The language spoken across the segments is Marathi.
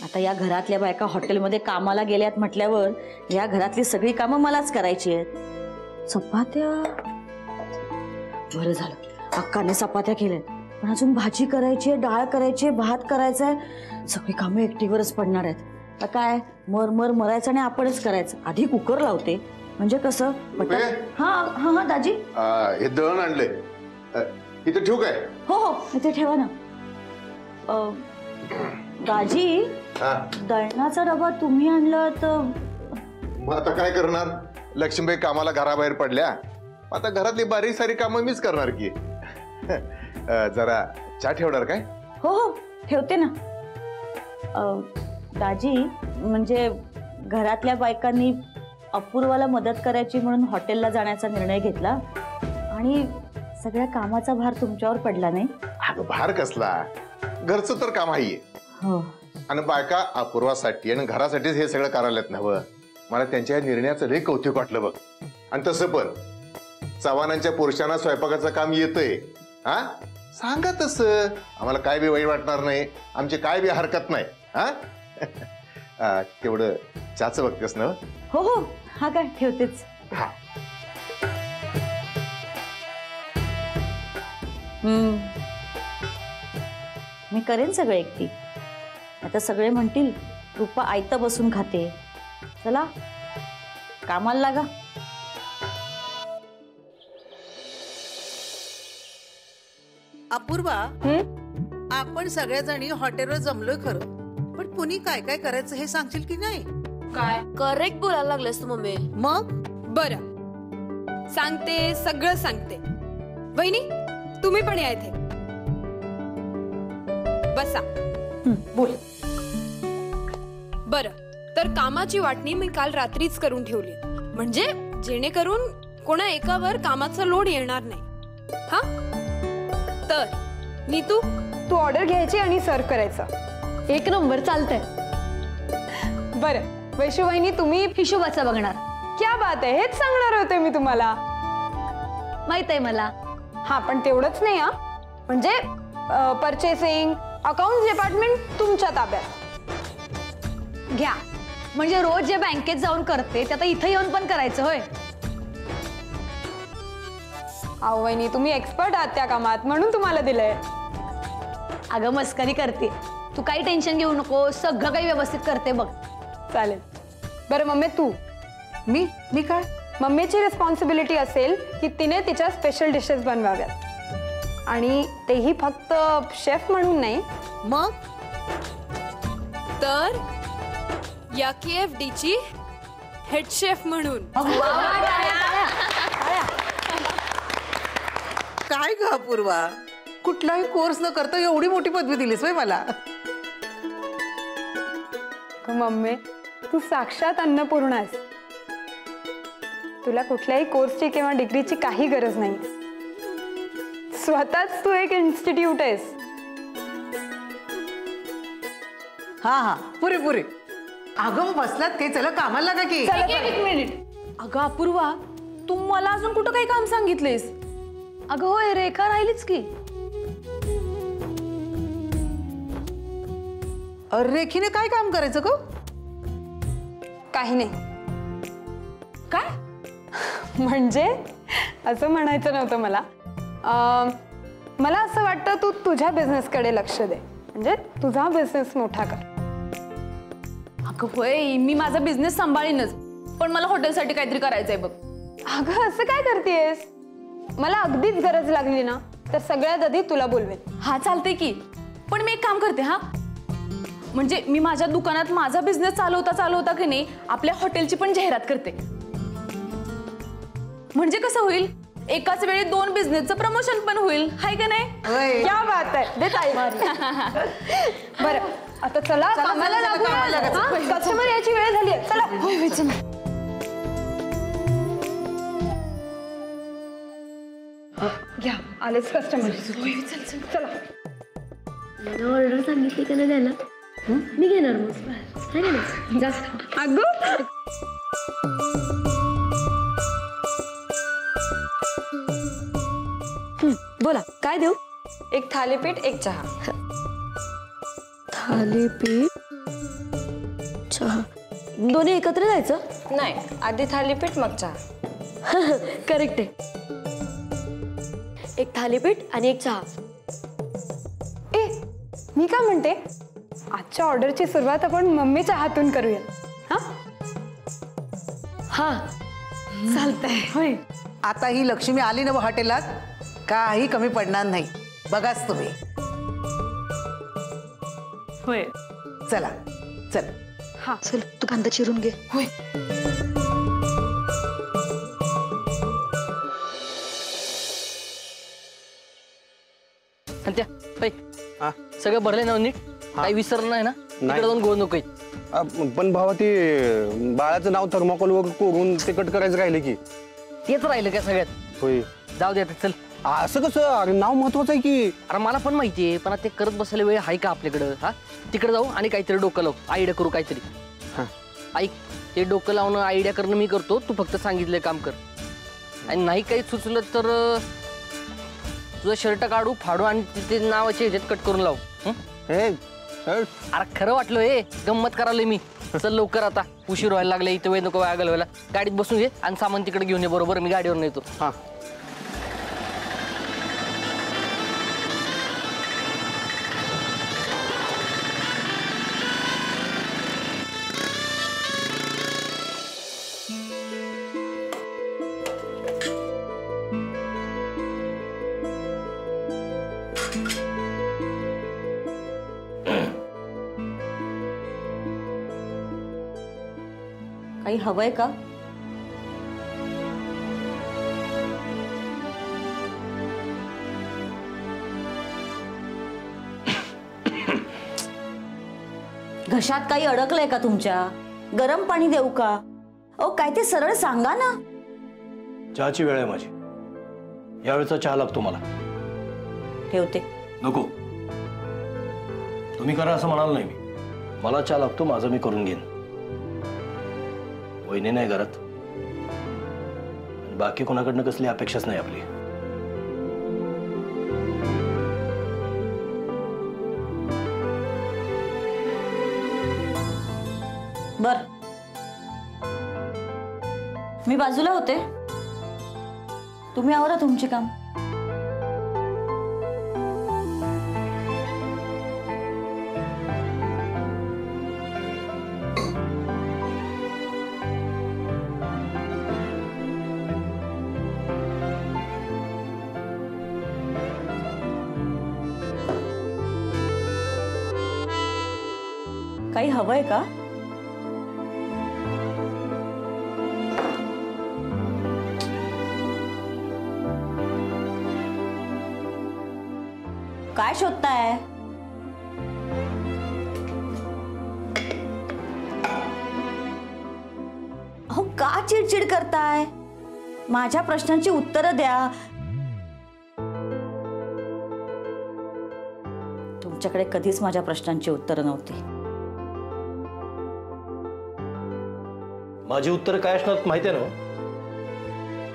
आता या घरातल्या बायका हॉटेलमध्ये कामाला गेल्यात म्हटल्यावर या घरातली सगळी कामं मलाच करायची आहेत। चपात्या बरं झालं, अक्काने चपात्या केल्यात, पण अजून भाजी करायची आहे, डाळ करायची आहे, भात करायचा आहे, सगळी कामं एकटीवरच पडणार आहेत। आता काय मरायचं आणि आपणच करायचं। आधी कुकर लावते म्हणजे कसं हा हा हा दाजी हे दळण आणले इथे ठेवू काय? हो हो इथे ठेवा ना। दाजी दळणाचा डबा तुम्ही आणला तर मग आता काय करणार? लक्ष्मीबाई कामाला घराबाहेर पडल्या, आता घरातली बारीक सारी कामं मीच करणार की। जरा चहा ठेवणार काय? हो हो ठेवते ना। दाजी म्हणजे घरातल्या बायकांनी अपूर्वाला मदत करायची म्हणून हॉटेलला जाण्याचा निर्णय घेतला आणि सगळ्या कामाचा भार तुमच्यावर पडला नाही? अगं भार कसला, घरचं तर काम आहे। हो आणि बायका अपूर्वासाठी आणि घरासाठीच हे सगळं करायलात ना। मला त्यांच्या या निर्णयाचं लई कौतुक वाटलं बघ। आणि तसं पण चव्हाणांच्या पुरुषांना स्वयंपाकाचं काम येतंय, हा सांगा तसं, आम्हाला काय बी वाईट वाटणार नाही, आमची काय बी हरकत नाही। हा तेवढं चहाचं बघतेस ना? हो हो हा काय ठेवतेच। हा मी करेन सगळं एकटी। आता सगळे म्हणतील रूपा आयत बसून खाते, चला कामाला लागा। अपूर्वा, आपण सगळ्याजणी हॉटेलवर जमलोय खरं, पण कुणी काय काय करायचं हे सांगशील की नाही? काय करेक्ट बोलायला लागलेस तू मम्मी। मग बरं सांगते, सगळं सांगते। वहिनी तुम्ही पण या इथे बसा। बोल। बरं तर कामाची वाटणी मी काल रात्रीच करून ठेवली, म्हणजे जेणेकरून कोणा एकावर कामाचा लोड येणार नाही। हा तर नीतू तू ऑर्डर घ्यायची आणि सर्व करायचं। एक नंबर चालतंय। बरं वैशू वहिनी तुम्ही हिशोबाचा बघणार। क्या बात आहे, हेच सांगणार होते मी तुम्हाला। माहित आहे मला। हा पण तेवढंच नाही हा, म्हणजे परचेसिंग अकाउंट डिपार्टमेंट तुमच्या ताब्यात घ्या, म्हणजे रोज जे बँकेत जाऊन करते ते आता इथे येऊन पण करायचं होय? अहो वहिनी तुम्ही एक्सपर्ट आहात त्या कामात म्हणून तुम्हाला दिलंय। अगं मस्करी करते, तू काही टेन्शन घेऊ नको, सगळं काही व्यवस्थित करते बघ। चालेल। बरं मम्मी तू? मी काय? मम्मीची रिस्पॉन्सिबिलिटी असेल की तिने तिच्या स्पेशल डिशेस बनवाव्यात, आणि तेही फक्त शेफ म्हणून नाही। मग तर या KFD ची हेड शेफ म्हणून। काय ग अपूर्वा, कुठलाही कोर्स न करता एवढी मोठी पदवी दिलीस वय मला। मम्मी तू साक्षात अन्नपूर्णा आहेस, तुला कुठल्याही कोर्सची किंवा डिग्रीची काही गरज नाही, स्वतःच तू एक इन्स्टिट्यूट आहेस। हा हा पुरे पुरे। अगं बसलात ते, चला कामाला लागा की। एक मिनिट। अगं अपूर्वा तू मला अजून कुठं काही काम सांगितलेस? अगं होय रेखा राहिलीच की। रेखीने काय काम करायचं ग? काही नाही। काय म्हणजे असं म्हणायचं नव्हतं मला। मला असं वाटतं तू तुझ्या बिझनेसकडे लक्ष दे, म्हणजे तुझा बिझनेस मोठा कर। अगं होय मी माझा बिझनेस सांभाळीनच, पण मला हॉटेलसाठी काहीतरी करायचंय बघ। अगं असं काय करतेस? मला अगदीच गरज लागली ना तर सगळ्यात आधी तुला बोलवेन। हा चालते की, पण मी एक काम करते हा, म्हणजे मी माझ्या दुकानात माझा बिझनेस चालवता की नाही आपल्या हॉटेलची पण जाहिरात करते, म्हणजे कसं होईल एकाच वेळी दोन बिझनेसचं प्रमोशन पण होईल, हाय का नाही? क्या बात आहे, दे ताई। बरं आता चला कामाला लागू, कस्टमर याची वेळ झाली आहे, चला। होय चला। घ्या आलेच कस्टमर। चला ऑर्डर सांगितली का नाही द्यायला, मी घेणार मग, आहे का नाही? जा अगं बोला काय देऊ? एक थालीपीठ एक चहा. थालीपीठ चहा दोन्ही एकत्र जायचं? नाही, आधी थालीपीठ मग चहा. करेक्ट आहे. एक थालीपीठ आणि एक चहा. ए मी काय म्हणते, आजच्या ऑर्डरची सुरुवात आपण मम्मीच्या हातून करूया. हा हा चालतंय. होय. आता ही लक्ष्मी आली ना हॉटेलात, काही कमी पडणार नाही, बघाच तुम्ही. होय. चला चल. हा चल तू कांदा चिरून घे. होय. आणि त्या पै सगळं भरलंय ना नीट, काही विसरलं नाही ना? तिकडे जाऊन गोळ नको. पण भावा ते बाळाचं नाव थर्मोकॉल वगैरे करून ते कट करायचं राहिलं की. तेच राहिलं का सगळ्यात? होय. जाऊ दे आता, चल. असं कसं? अरे नाव महत्वाचं आहे की. अरे मला पण माहितीये, पण आता ते करत बसायला वेळ आहे का आपल्याकडं? हा, तिकडे जाऊ आणि काहीतरी डोकं लावू, आयडिया करू काहीतरी. ऐक, ते डोकं लावणं आयडिया करणं मी करतो, तू फक्त सांगितलं काम कर. आणि नाही काही सुचलं तर तुझं शर्ट काढू, फाडू आणि तिथे नावाचे ह्याच्यात कट करून लावू. अरे खरं वाटलं हे, गंमत करायला मी. चल लवकर, आता उशीर व्हायला लागला, इथं वेळ नको वाया घालवायला. गाडीत बसून घे आणि सामान तिकडे घेऊन ये. बरोबर, मी गाडीवर नेतो. हा. काही हवंय का? घशात काही अडकलंय का तुमच्या? गरम पाणी देऊ का? ओ काय ते सरळ सांगा ना. चहाची वेळ आहे माझी, यावेळेचा चहा लागतो मला. ठेवते. नको, तुम्ही करा असं म्हणाल नाही मी. मला चहा लागतो, माझं मी करून घेईन. वहिनी नाही घरात, बाकी कोणाकडनं कसली अपेक्षाच नाही आपली. बर, मी बाजूला होते, तुम्ही आवरा तुमचे काम. काही हवंय का? काय शोधताय? अहो का चिडचिड करताय? माझ्या प्रश्नांची उत्तरं द्या. तुमच्याकडे कधीच माझ्या प्रश्नांची उत्तरं नव्हती. माझी उत्तर काय असणार माहिती आहे ना?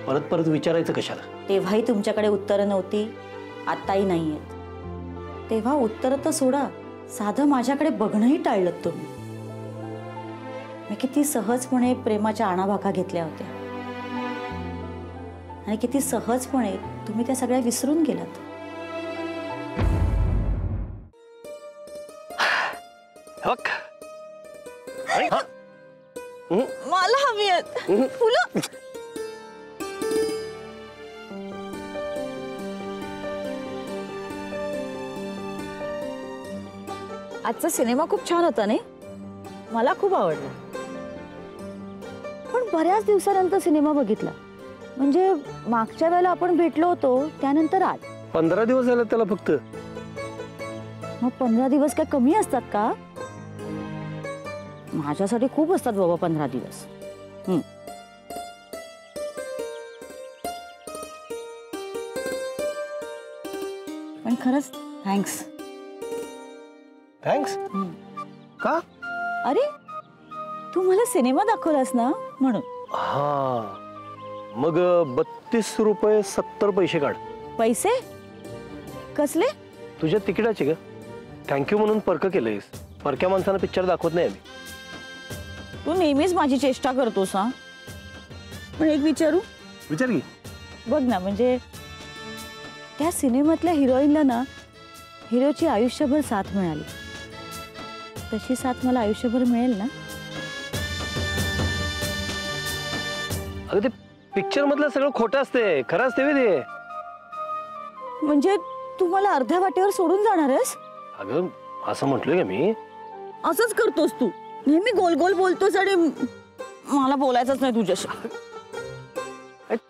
परत परत विचारायचं कशाला? तेव्हाही तुमच्याकडे उत्तरं नव्हती, आताही नाहीये. तेव्हा उत्तर तर सोडा, साधं माझ्याकडे बघणंही टाळलं तुम्ही. मी किती सहजपणे प्रेमाच्या आणाभाका घेतल्या होत्या आणि किती सहजपणे तुम्ही त्या सगळ्या विसरून गेलात. मला हवी आहेत फुलं. आजचा सिनेमा खूप छान होता नाही? मला खूप आवडला. पण बऱ्याच दिवसानंतर सिनेमा बघितला. म्हणजे मागच्या वेळेला आपण भेटलो होतो त्यानंतर आज. 15 दिवस झाले त्याला फक्त. मग 15 दिवस काय कमी असतात का? माझ्यासाठी खूप असतात बाबा 15 दिवस. पण खरंच थँक्स. थँक्स का? अरे तू मला सिनेमा दाखवलास ना म्हणून. हा, मग 32 रुपये 70 पैसे काढ. पैसे कसले? तुझ्या तिकिटाचे ग. थँक्यू म्हणून परक केलंयस. परक्या माणसानं पिक्चर दाखवत नाही आम्ही. तू नेहमीच माझी चेष्टा करतोस हा. पण एक विचारू? विचार की. बघ ना, म्हणजे त्या सिनेमातल्या हिरोईनला ना हिरोची आयुष्यभर साथ मिळाली, तशी साथ मला आयुष्यभर मिळेल ना? अगं ते पिक्चर मधलं सगळं खोटं असते, खरं असते ते. म्हणजे तू मला अर्ध्या वाटेवर सोडून जाणार आहेस? अगं असं म्हटलोय का मी? असंच करतोस तू, नेहमी गोल गोल बोलतोस आणि मला बोलायचंच नाही तुझ्याशी.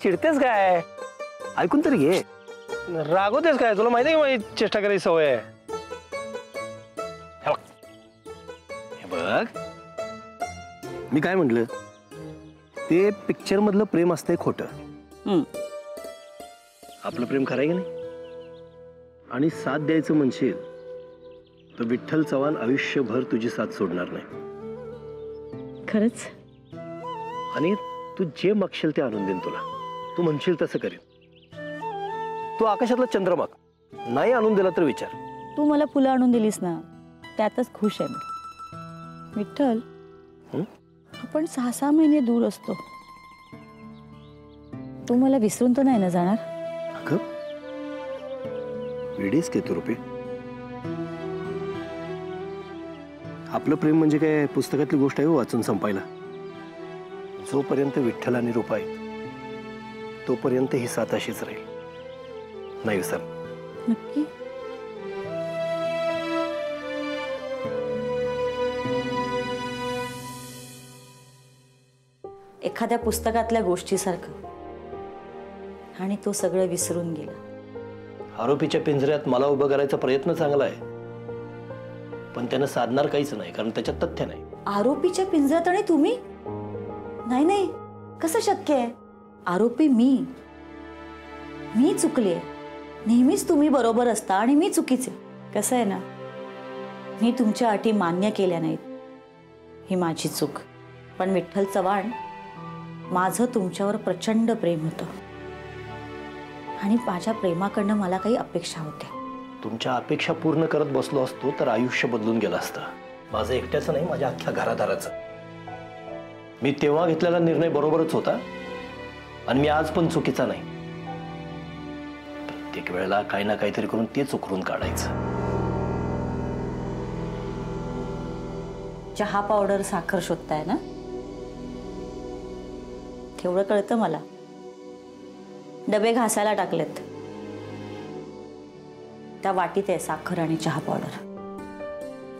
चिडतेस काय? ऐकून तरी घे. रागवतेस काय? तुला माहिती आहे की माझी चेष्टा करायची सवय आहे. हे बघ, मी काय म्हटलं, ते पिक्चर मधलं प्रेम असतंय खोटं. आपलं प्रेम खरं आहे की नाही? आणि साथ द्यायचं म्हणशील तर विठ्ठल चव्हाण आयुष्यभर तुझी साथ सोडणार नाही. खरंच? आणि तू जे मागशील ते आणून देईन तुला. तू म्हणशील तसं करीन. तू आकाशातला चंद्र माग, नाही आणून दिला तर विचार. तू मला फुलं आणून दिलीस ना, त्यातच खुश आहे मी. विठ्ठल, आपण 6-6 महिने दूर असतो, तू मला विसरून तर नाही ना जाणार? अगं वेडीस के तू रुपये. आपलं प्रेम म्हणजे काय पुस्तकातली गोष्ट आहे वाचून संपायला? जोपर्यंत विठ्ठल आणि रूपा आहे तोपर्यंत ही साथ अशीच राहील. नाही विसर. नक्की? एखाद्या पुस्तकातल्या गोष्टीसारखं, आणि तो सगळं विसरून गेला. आरोपीच्या पिंजऱ्यात मला उभं करायचा प्रयत्न चांगला आहे, पण त्यानं साधणार काहीच नाही, कारण त्याच्यात तथ्य नाही. आरोपीच्या पिंजऱ्यात आणि तुम्ही? नाही नाही, कसं शक्य आहे? आरोपी मी चुकलीये. नेहमीच तुम्ही बरोबर असता आणि मी चुकीचे. कसं आहे ना, मी तुमच्या अटी मान्य केल्या नाहीत, ही माझी चूक. पण विठ्ठल चव्हाण, माझं तुमच्यावर प्रचंड प्रेम होतं आणि माझ्या प्रेमाकडनं मला काही अपेक्षा होत्या. तुमच्या अपेक्षा पूर्ण करत बसलो असतो तर आयुष्य बदलून गेलं असतं. माझं एकट्याचं नाही, माझ्या अख्ख्या घरादाराचं. मी तेव्हा घेतलेला निर्णय बरोबरच होता आणि मी आज पण चुकीचा नाही. प्रत्येक वेळेला काही ना काहीतरी करून तेच उकरून काढायचं. चहा पावडर साखर शोधताय ना? तेवढं कळतं मला. डबे घासायला टाकलेत, त्या वाटीत आहे साखर आणि चहा पावडर.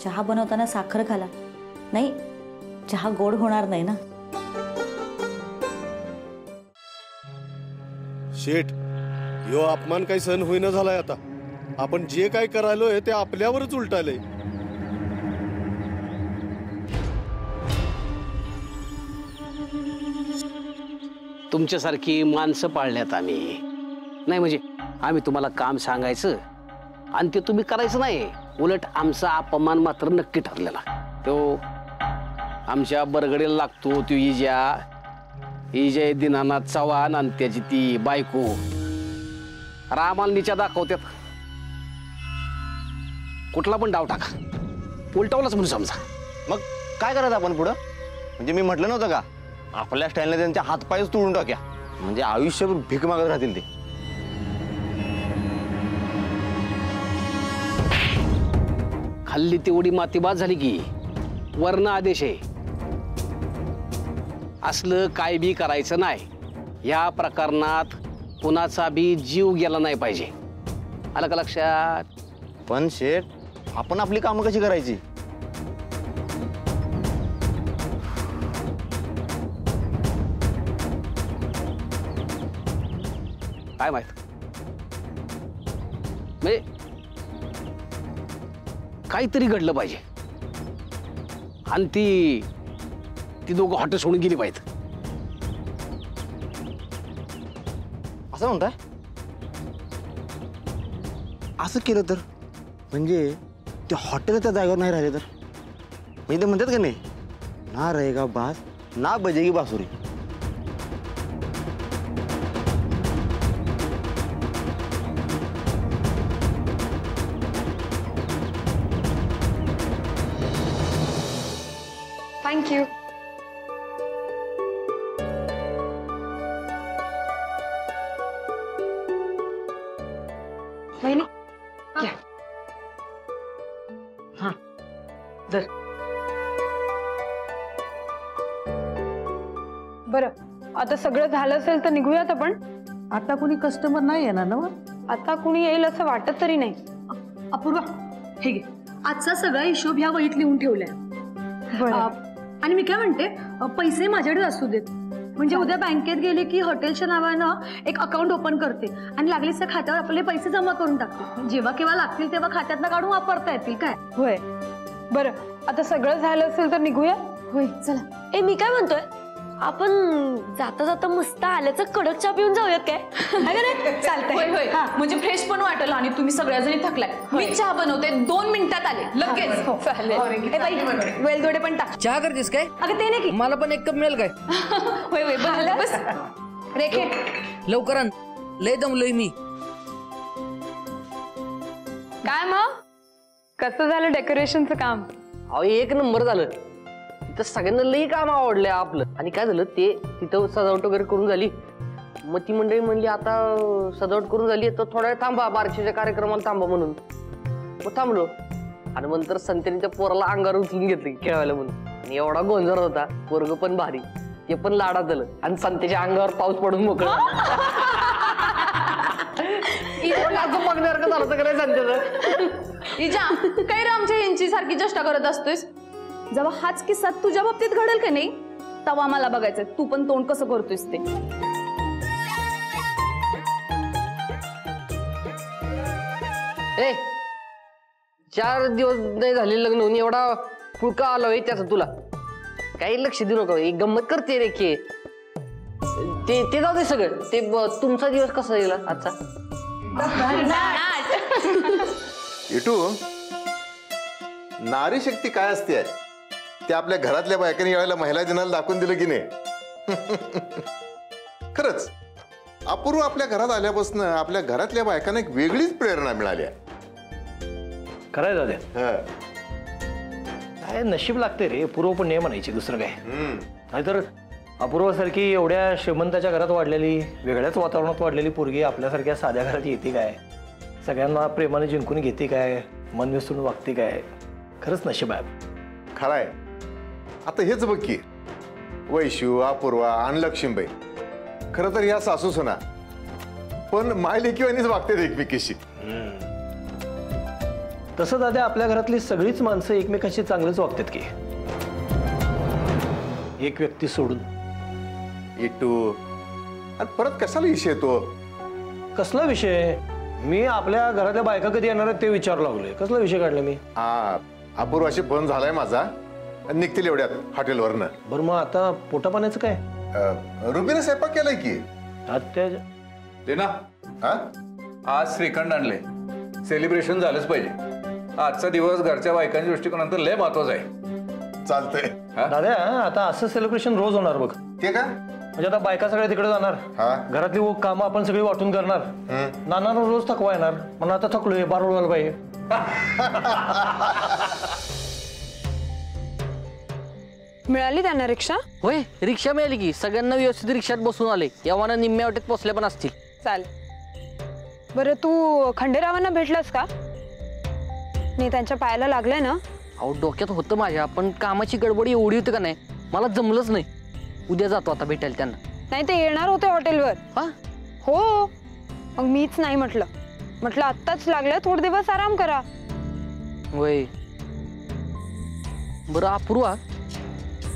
चहा बनवताना साखर घाला, नाही चहा गोड होणार नाही ना. शेठ, यो अपमान काही सहन होईना झालाय आता. आपण जे काय करायलोय ते आपल्यावरच उलटायलंय. तुमच्यासारखी माणसं पाळल्यात आम्ही. नाही म्हणजे आम्ही तुम्हाला काम सांगायचं आणि ते तुम्ही करायचं नाही. उलट आमचा अपमान मात्र नक्की ठरलेला. तो आमच्या बरगडीला लागतो. तो इजा दीनानाथ चव्हाण आणि त्याची ती बायको आम्हाला नीचा दाखवतात. कुठला पण डाव टाका, उलटावलाच म्हणून समजा. मग काय करायचं आपण पुढं? म्हणजे मी म्हटलं नव्हतं का, आपल्या स्टाईलने त्यांच्या हातपायच तोडून टाक्या, म्हणजे आयुष्यभर भीक मागत राहतील ते. खाल्ली तेवढी माती बाद झाली की वर्ण आदेश आहे. असलं काय बी करायचं नाही. या प्रकरणात कुणाचा बी जीव गेला नाही पाहिजे. आलं का लक्षात? पण शेठ, आपण आपली कामं कशी करायची? काय माहित, म्हणजे काहीतरी घडलं पाहिजे आणि ती दोघं हॉटेल सोडून गेली पाहिजेत. असं म्हणताय? असं केलं तर म्हणजे ते हॉटेल त्या जागेवर नाही राहिले तर म्हणजे ते म्हणतात का नाही, ना रहेगा बास ना बजेगी बासुरी. थँक्यू. बहिणी घ्या. हा दर. बरं, आता सगळं झालं असेल तर निघूयात आपण. आता कोणी कस्टमर नाही येणार ना? आता कुणी येईल असं वाटत तरी नाही. अपूर्वा, हे घे, आजचा सगळा हिशोब ह्या वहीत लिहून ठेवलाय. आणि मी काय म्हणते, पैसे माझ्याकडे असू देत, म्हणजे उद्या बँकेत गेले की हॉटेलच्या नावानं एक अकाउंट ओपन करते आणि लागलीच त्या खात्यावर आपले पैसे जमा करून टाकते. जेव्हा केव्हा लागतील तेव्हा खात्यातनं काढून वापरता येतील. काय होय. बरं, आता सगळं झालं असेल तर निघूया. होय, चला. ए मी काय म्हणतोय, आपण जाता जाता मस्त आल्याचं कडक चहा पिऊन जाऊयात काय? चालतंय. होय, म्हणजे फ्रेश पण वाटेल आणि तुम्ही सगळ्याजणी थकलाय. मी चहा बनवते, 2 मिनिटात आले लगेच. चालेल. वेलदोडे पण टाक. चहा करतेस काय? अगं ते नाही की, मला पण एक कप मिळेल काय? होय होय, बनवलं बस. रेखे लवकर आण, लय दमलोय मी. काय मग कसं झालं डेकोरेशनचं काम? अहो एक नंबर झालं. तिथं सगळ्यांना लई काम आवडलंय आपलं. आणि काय झालं, ते तिथं सजावट वगैरे करून झाली. मग ती मंडळी म्हणली आता सजावट करून झाली तर थोडा वेळ थांबा, बारशीच्या कार्यक्रमाला थांबा म्हणून. मग थांबलो. आणि नंतर संत्याने त्या पोराला अंगावर उचलून घेतलं खेळायला म्हणून. आणि एवढा गोंधळ होता, पोरग पण भारी, ते पण लाडात झालं. आणि संत्याच्या अंगावर पाऊस पडून मोकळा. बघण्यासारखं झालं होतं का नाही संत्याचं? इजा, काय रे आमच्या यांची सारखी चेष्टा करत असतोयस? जेव्हा हाच किस्सा तुझ्या बाबतीत घडेल का नाही, तेव्हा मला बघायचंय तू पण तोंड कसं करतोयस ते. ए 4 दिवस नाही झाले लग्न होऊन एवढा पुळका आलोय त्याचा तुला काही लक्ष देऊ नका. एक गंमत करते रे के ते जाऊ दे सगळं. ते तुमचा दिवस कसा गेला आजचा? इटू, नारी शक्ती काय असते ते आपल्या घरातल्या बायकांनी यावेळेला महिला दिनाला दाखवून दिलं की नाही? खरंच अपूर्व आपल्या घरात आल्यापासून आपल्या घरातल्या बायकांना एक वेगळीच प्रेरणा मिळाली. खरंय दादा, काय नशीब लागते रे. पूर्व पण नाही म्हणायची, दुसरं काय. नाहीतर अपूर्वासारखी एवढ्या श्रीमंताच्या घरात वाढलेली, वेगळ्याच वातावरणात वाढलेली पोरगी आपल्यासारख्या साध्या घरात येते काय? सगळ्यांना प्रेमाने जिंकून घेते काय? मन विसरून वागते काय? खरंच नशीब आहे. खरंय. आता हेच बघ की, वैशू, अपूर्वा आणि लक्ष्मीबाई खरं तर या सासू सुना पण मायलेकीवानीच वागतात एकमेकीशी. तसं दादा आपल्या घरातली सगळीच माणसं एकमेकाशी चांगलंच वागतात की, एक व्यक्ती सोडून. इटू, परत कशाला विषय येतो? कसला विषय? मी आपल्या घरातल्या बायका कधी येणार आहेत ते विचारू लागलोय. कसला विषय काढला मी? अपूर्वाशी फोन झालाय माझा, निघतील एवढ्यात हॉटेलवरनं. बरं मग आता पोटा पाण्याचं काय? रुबीने स्वयंपाक केलाय की. ना आज श्रीखंड आणले, सेलिब्रेशन झालंच पाहिजे. आजचा दिवस घरच्या बायकांच्या दृष्टिकोनातून लय महत्वाचा आहे. चालतंय दादा. आता असं सेलिब्रेशन रोज होणार बघ. ते का? म्हणजे आता बायका सगळ्या तिकडे जाणार, घरातली कामं आपण सगळी वाटून करणार, नाना रोज थकवा येणार. म्हणून आता थकलोय, बारोळवाल पाहिजे. मिळाली त्यांना रिक्षा? होय, रिक्षा मिळाली की. सगळ्यांना व्यवस्थित रिक्षात बसून आले. यावाना निम्म्या वाटेत पोचले पण असतील. चाल. बरं, तू खंडेरावांना भेटलास का? नाही, त्यांच्या पायाला लागलंय ना? अहो डोक्यात होतं माझ्या, पण कामाची गडबड एवढी होती का नाही, मला जमलंच नाही. उद्या जातो आता भेटायला त्यांना. नाही, ते येणार होते हॉटेलवर. हो, मग मीच नाही म्हटलं. आत्ताच लागलं, थोडे दिवस आराम करा. होय. बरं अपूर्वा,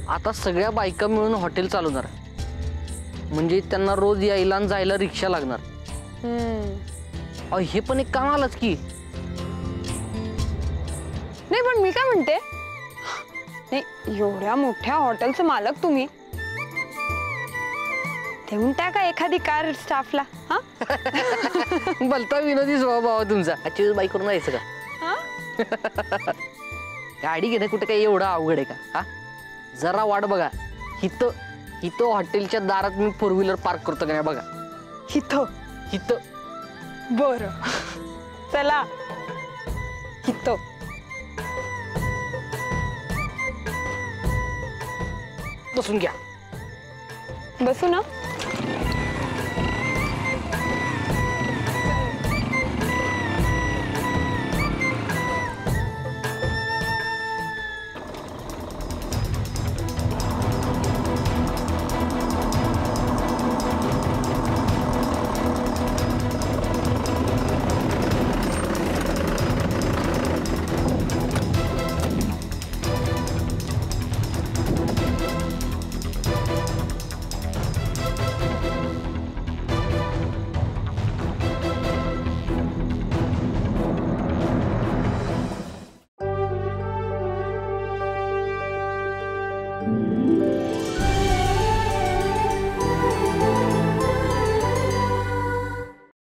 आता सगळ्या बायका मिळून हॉटेल चालवणार, म्हणजे त्यांना रोज यायला आणि जायला रिक्षा लागणार. हे पण एक काम आलंच की. नाही, पण मी काय म्हणते, नाही, एवढ्या मोठ्या हॉटेलचं मालक तुम्ही, देऊन टाका एखादी कार स्टाफला. बोलता विनोदी स्वभाव तुमचा. आजची बाईक करून यायचं का? गाडी घेणं कुठे काही एवढं अवघड आहे का? हा, जरा वाट बघा. हिथं हॉटेलच्या दारात मी 4 व्हीलर पार्क करतो का नाही बघा. हिथं बर, चला. हिथं बसून घ्या. बसू ना.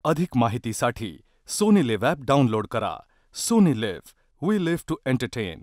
अधिक माहितीसाठी सोनी लिव्ह ॲप डाउनलोड करा. Sony Liv, we live to entertain.